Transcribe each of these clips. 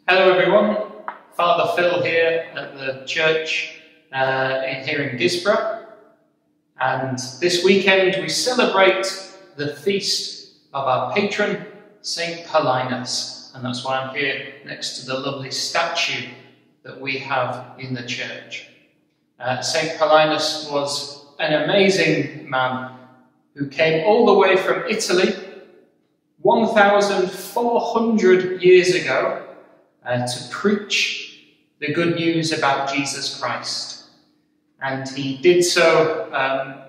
Hello everyone, Father Phil here at the church here in Gisborough, and this weekend we celebrate the feast of our patron Saint Paulinus, and that's why I'm here next to the lovely statue that we have in the church. Saint Paulinus was an amazing man who came all the way from Italy 1,400 years ago to preach the good news about Jesus Christ. And he did so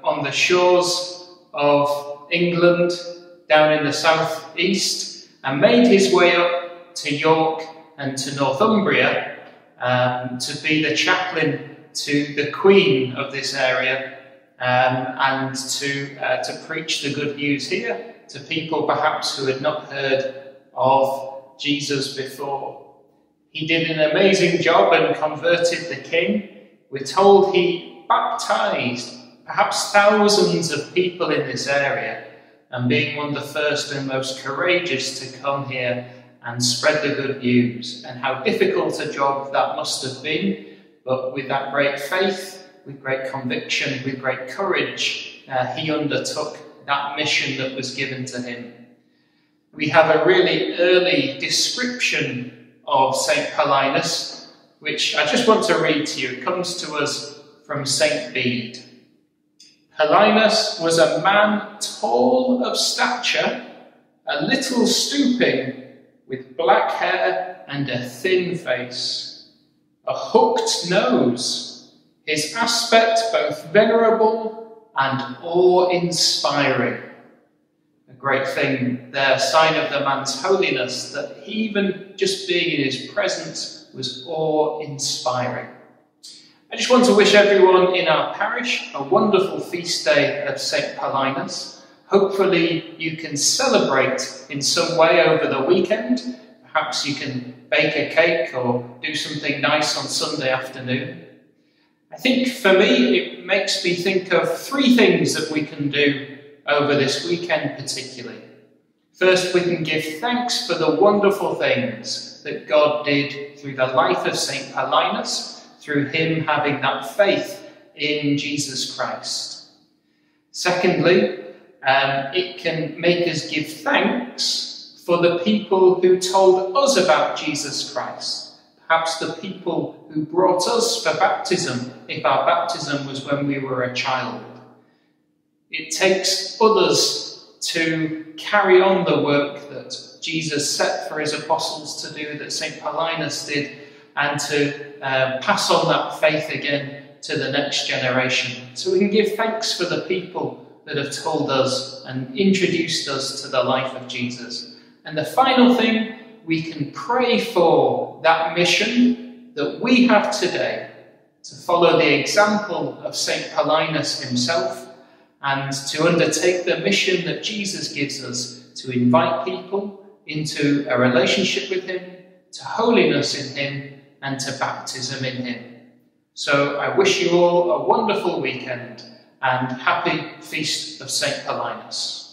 on the shores of England, down in the southeast, and made his way up to York and to Northumbria to be the chaplain to the Queen of this area and to preach the good news here to people perhaps who had not heard of Jesus before. He did an amazing job and converted the king. We're told he baptized perhaps thousands of people in this area, and being one of the first and most courageous to come here and spread the good news. And how difficult a job that must have been, but with that great faith, with great conviction, with great courage, he undertook that mission that was given to him. We have a really early description of Saint Paulinus, which I just want to read to you. It comes to us from Saint Bede. Paulinus was a man tall of stature, a little stooping, with black hair and a thin face, a hooked nose, his aspect both venerable and awe-inspiring. A great thing there, sign of the man's holiness, that even just being in his presence was awe-inspiring. I just want to wish everyone in our parish a wonderful feast day of St. Paulinus. Hopefully you can celebrate in some way over the weekend. Perhaps you can bake a cake or do something nice on Sunday afternoon. I think for me it makes me think of three things that we can do over this weekend particularly. First, we can give thanks for the wonderful things that God did through the life of St. Paulinus, through him having that faith in Jesus Christ. Secondly, it can make us give thanks for the people who told us about Jesus Christ. Perhaps the people who brought us for baptism, if our baptism was when we were a child. It takes others to carry on the work that Jesus set for his apostles to do, that St. Paulinus did, and to pass on that faith again to the next generation. So we can give thanks for the people that have told us and introduced us to the life of Jesus. And the final thing, we can pray for that mission that we have today, to follow the example of St. Paulinus himself, and to undertake the mission that Jesus gives us, to invite people into a relationship with him, to holiness in him, and to baptism in him. So I wish you all a wonderful weekend and happy Feast of St. Paulinus.